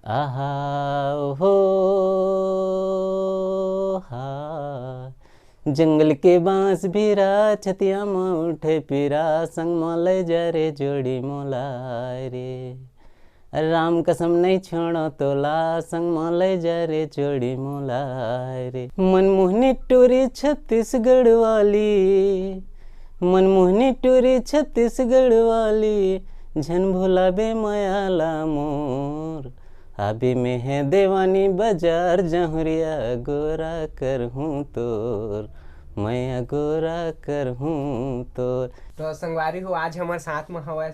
आहा हो हा जंगल के बांस भीरा छतिया में उठे पीरा संग मोले जा रे जोड़ी मोलाय रे राम कसम नहीं छोड़ो तोला संग मोले जा रे जोड़ी मोलाय रे मनमोहनी टोरी छत्तीसगढ़ वाली मनमोहनी टोरी छत्तीसगढ़ वाली झन भुलाबे मायाला मोर अभी में है देवानी बाजार जहुरिया गोरा कर हूँ तोर मैं गोरा कर हूँ तोर। तो संगवारी हो आज हमारे साथ में हवा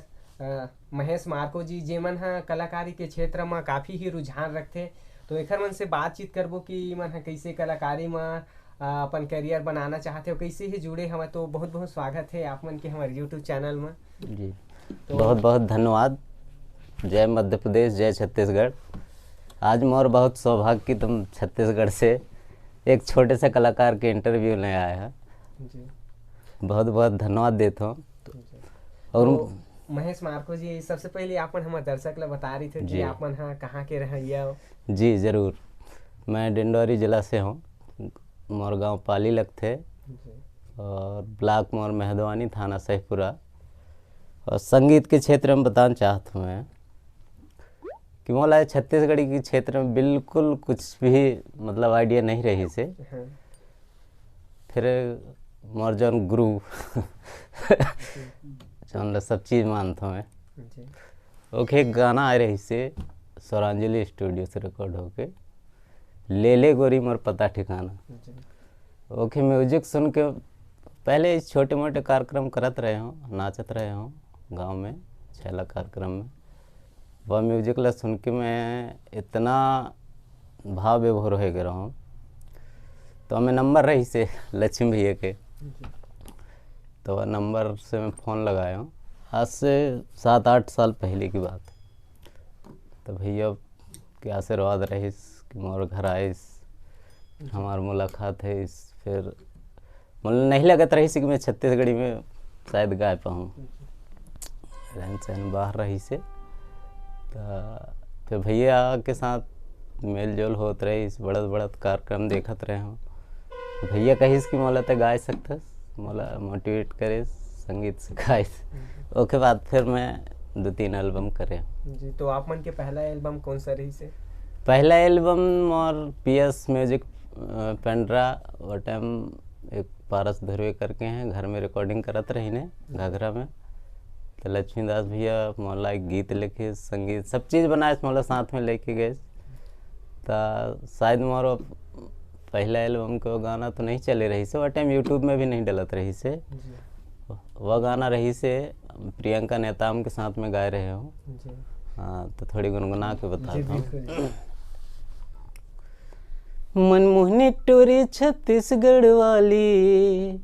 महेश मार्को जी जेमन हा कलाकारी के क्षेत्र में काफ़ी ही रुझान रखते। तो एक मन से बातचीत करबो कि मन हा कैसे कलाकारी में अपन करियर बनाना चाहते हो, कैसे ही जुड़े हमें। तो बहुत बहुत स्वागत है आप मन के हमारे यूट्यूब चैनल में। जी तो बहुत बहुत धन्यवाद। जय मध्य प्रदेश, जय छत्तीसगढ़। आज मोर बहुत सौभाग्य कि तुम छत्तीसगढ़ से एक छोटे से कलाकार के इंटरव्यू ले आए हैं। बहुत बहुत धन्यवाद देता हूँ। और तो महेश मार्को जी, सबसे पहले आप हमारे दर्शक ला बता रही थे कि आप कहाँ के रहिया हो। जी ज़रूर, मैं डिंडौरी जिला से हूँ। मोर गाँव पाली लगते और ब्लॉक मोर मेहदवानी, थाना सहीपुरा। और संगीत के क्षेत्र में बताना चाहता हूँ मैं कि मोला छत्तीसगढ़ी के क्षेत्र में बिल्कुल कुछ भी मतलब आइडिया नहीं रही से। फिर मोर जौन गुरु जौन सब चीज़ मानता हूँ मैं, ओके गाना आ रही से स्वरांजलि स्टूडियो से रिकॉर्ड होके ले ले गोरी मोर पता ठिकाना। ओके म्यूजिक सुन के पहले छोटे मोटे कार्यक्रम करत रहे हूँ, नाचत रहे हूँ गांव में, छेला कार्यक्रम में। वह म्यूजिक ला सुन के मैं इतना भाव विभोर हो गया हूँ। तो हमें नंबर रही से लक्ष्मी भैया के, तो वह नंबर से मैं फ़ोन लगाया हूँ। आज से 7-8 साल पहले की बात। तो भैया के आशीर्वाद रही कि मोर घर आइस, हमार मुलाकात है इस। फिर मुझे नहीं लगत रही कि मैं छत्तीसगढ़ी में शायद गा पाऊँ, रहन सहन बाहर रही से। तो भैया के साथ मेल जोल होत रही, बड़त बड़त कार्यक्रम देखत रहे हूँ। भैया कहिस कि मोला तो गा सकते, मोला मोटिवेट करे संगीत सिखाइस। ओके बाद फिर मैं 2-3 एल्बम करे जी। तो आप मन के पहला एल्बम कौन सा रही से? पहला एल्बम और PS म्यूजिक पेंड्रा वो टाइम एक पारस धुरवे करके हैं, घर में रिकॉर्डिंग करत रही ने घाघरा में। तो लक्ष्मीदास भैया मोला एक गीत लिखे, संगीत सब चीज़ बनाए, मोला साथ में लेके गए। तो शायद मोर पहला एल्बम को गाना तो नहीं चले रही से, वो टाइम यूट्यूब में भी नहीं डलत रही से। वह गाना रही से प्रियंका नेताम के साथ में गाए रहे हो। हाँ, तो थोड़ी गुनगुना के बताता हूँ। मनमोहनी टोरी छत्तीसगढ़ वाली,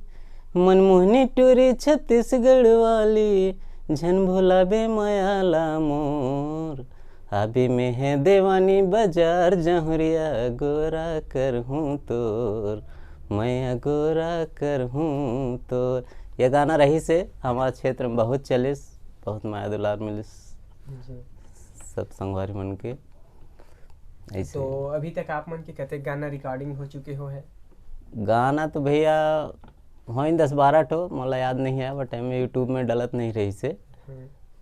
मनमोहनी टोरी छत्तीसगढ़ वाली झन भुलाबे मायाला मोर अभी में है देवानी बाजार जहुरिया गोरा कर हूँ तोर मैं गोरा कर हूँ तोर। यह गाना रही से हमारे क्षेत्र में बहुत चलिस, बहुत माया दुलार मिलिस सब संगवारी मन के। ऐसे तो अभी तक आप मन के कते गाना रिकॉर्डिंग हो चुके हो है? गाना तो भैया हो 10-12 ठो, मोला याद नहीं है, वो टाइम में यूट्यूब में डलत नहीं रही से।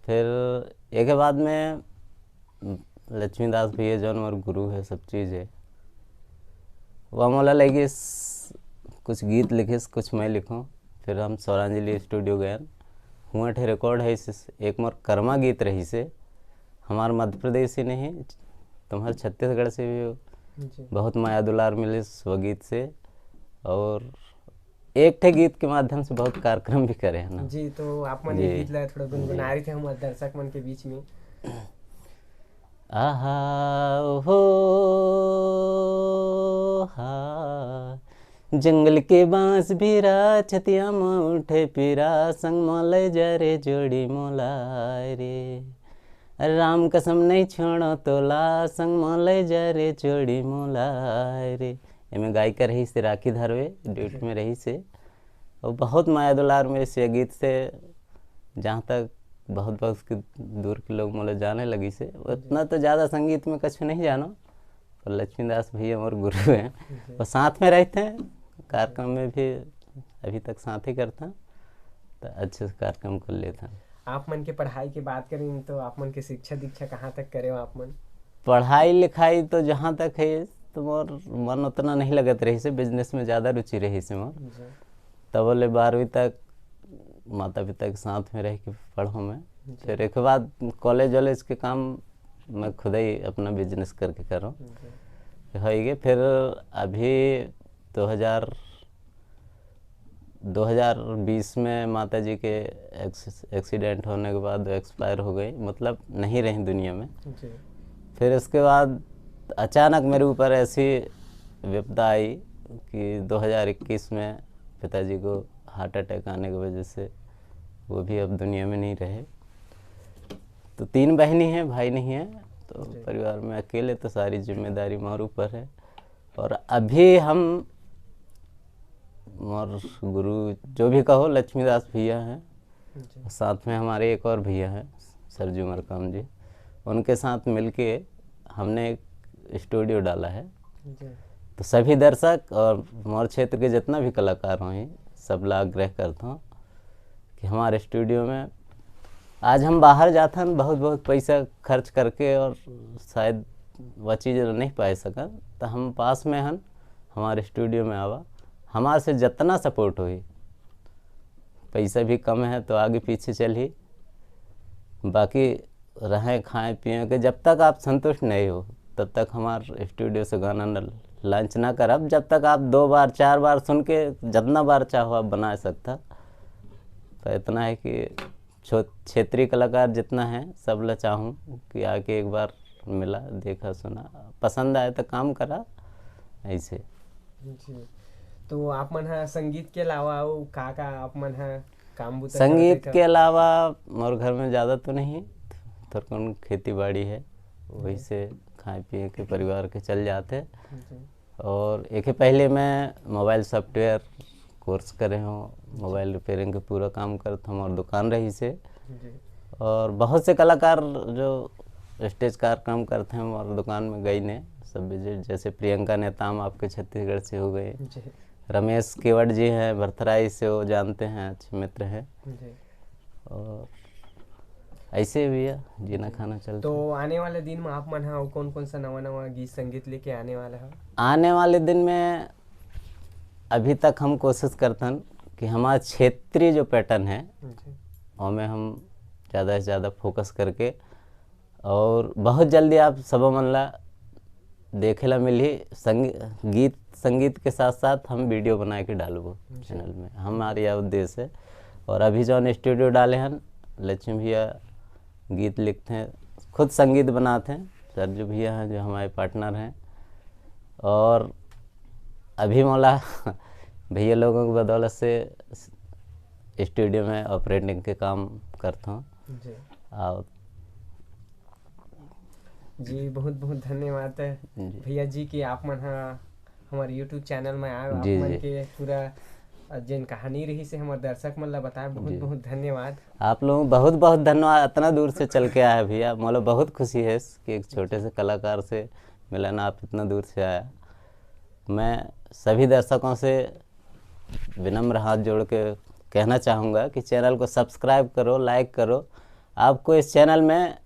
फिर एक के बाद में लक्ष्मीदास भैया जौन और गुरु है, सब चीज़ है, वह मोला लगे कुछ गीत लिखिस, कुछ मैं लिखूँ। फिर हम स्वरांजलि स्टूडियो गए, हुआ ठे रिकॉर्ड है एक मोर कर्मा गीत रही से। हमारे मध्य प्रदेश ही नहीं, तुम्हारे छत्तीसगढ़ से भी बहुत माया दुलार मिले वो गीत से। और एक ठे गीत के माध्यम से बहुत कार्यक्रम भी करे हैं ना जी। तो आप मन ये गीत ला थोड़ा गुनगुना रहे थे हमारे दर्शक मन के बीच में। आहा हो हा जंगल के बांस भीरा छतिया में उठे पीरा संग मोले जा रे जोड़ी मोलाय रे राम कसम नहीं छोड़ो तोला संग मोले जा रे जोड़ी मोलाय रे। एमें गायिका रही से राखी धरवे, ड्यूट में रही से। और बहुत माया दुलार में से गीत से जहाँ तक बहुत बहुत दूर के लोग मोला जाने लगी से। उतना तो ज़्यादा संगीत में कुछ नहीं जानो, पर लक्ष्मीदास भैया और गुरु हैं, वो साथ में रहते हैं कार्यक्रम में भी, अभी तक साथ ही करते हैं, तो अच्छे से कार्यक्रम कर लेते हैं। आप मन के पढ़ाई की बात करें तो आप मन के शिक्षा दीक्षा कहाँ तक करे हो आप मन? पढ़ाई लिखाई तो जहाँ तक है तो मोर मन उतना नहीं लगत रही से, बिजनेस में ज़्यादा रुचि रही से मोर। तब बोले 12वीं तक माता पिता के साथ में रह के पढ़ूँ मैं, फिर एक बाद कॉलेज वॉलेज के काम मैं खुद ही अपना बिजनेस करके करूँ होइगे। फिर अभी 2020 में माता जी के एक्सीडेंट होने के बाद एक्सपायर हो गई, मतलब नहीं रही दुनिया में। फिर उसके बाद अचानक मेरे ऊपर ऐसी विपदा आई कि 2021 में पिताजी को हार्ट अटैक आने की वजह से वो भी अब दुनिया में नहीं रहे। तो 3 बहनी हैं, भाई नहीं है, तो परिवार में अकेले, तो सारी जिम्मेदारी मोर ऊपर है। और अभी हम मोर गुरु जो भी कहो लक्ष्मीदास भैया हैं, साथ में हमारे एक और भैया हैं सरजू मरकाम जी, उनके साथ मिलके हमने एक स्टूडियो डाला है। तो सभी दर्शक और मोर क्षेत्र के जितना भी कलाकार हों सब ला आग्रह करता हूँ कि हमारे स्टूडियो में आज हम बाहर जाते हैं बहुत बहुत पैसा खर्च करके और शायद वह चीज़ नहीं पा सकन, तो हम पास में हैं हमारे स्टूडियो में आवा, हमारे से जितना सपोर्ट हुई, पैसा भी कम है तो आगे पीछे चल ही, बाकी रहें खाएं पिए के, जब तक आप संतुष्ट नहीं हो तब तक हमारे स्टूडियो से गाना लॉन्च ना कर। अब जब तक आप 2 बार 4 बार सुन के जितना बार चाहो आप बना सकता। तो इतना है कि क्षेत्रीय कलाकार जितना है सब ला चाहूँ कि आके एक बार मिला, देखा, सुना, पसंद आए तो काम करा ऐसे। तो आप मन है संगीत के अलावा का आप मन है काम? संगीत के अलावा मोर घर में ज़्यादा तो नहीं, थोड़ा खेती बाड़ी है, वही से खाए पिए के परिवार के चल जाते। और एक पहले मैं मोबाइल सॉफ्टवेयर कोर्स करे हूँ, मोबाइल रिपेयरिंग के पूरा काम करता हूँ और दुकान रही से। और बहुत से कलाकार जो स्टेज कार्यक्रम करते हैं और दुकान में गई ने सब विजिट, जैसे प्रियंका नेताम आपके छत्तीसगढ़ से हो गए, रमेश केवट जी हैं भरथराई से, वो जानते हैं, अच्छे मित्र हैं। और ऐसे भी है जीना खाना चलता। तो आने वाले दिन में आप मन है कौन कौन सा नवा गीत संगीत लेके आने वाला है? आने वाले दिन में अभी तक हम कोशिश करते हैं कि हमारा क्षेत्रीय जो पैटर्न है उसमें हम ज़्यादा से ज़्यादा फोकस करके, और बहुत जल्दी आप सब मनला देखेला मिली गीत संगीत के साथ साथ हम वीडियो बना के डालबो चैनल में, हमारे यह उद्देश्य है। और अभी जो स्टूडियो डाले हैं, लक्ष्मी भैया गीत लिखते हैं, खुद संगीत बनाते हैं, सरजू भैया हैं जो हमारे पार्टनर हैं। और अभी मौला भैया लोगों की बदौलत से स्टूडियो में ऑपरेटिंग के काम करता हूँ। और जी बहुत बहुत धन्यवाद भैया जी कि आप मन हमारे यूट्यूब चैनल में आए, आप मन के पूरा जिन कहानी रही से हमारे दर्शक मन ला बताए, बहुत बहुत धन्यवाद। आप लोगों बहुत बहुत धन्यवाद, इतना दूर से चल के आया भैया, मोला बहुत खुशी है कि एक छोटे से कलाकार से मिलना, आप इतना दूर से आया। मैं सभी दर्शकों से विनम्र हाथ जोड़ के कहना चाहूँगा कि चैनल को सब्सक्राइब करो, लाइक करो। आपको इस चैनल में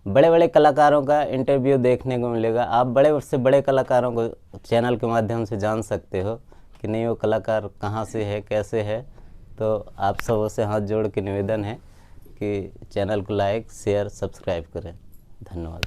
बड़े बड़े कलाकारों का इंटरव्यू देखने को मिलेगा, आप बड़े से बड़े कलाकारों को चैनल के माध्यम से जान सकते हो कि नहीं वो कलाकार कहाँ से है, कैसे है। तो आप सबों से हाथ जोड़ के निवेदन है कि चैनल को लाइक शेयर सब्सक्राइब करें। धन्यवाद।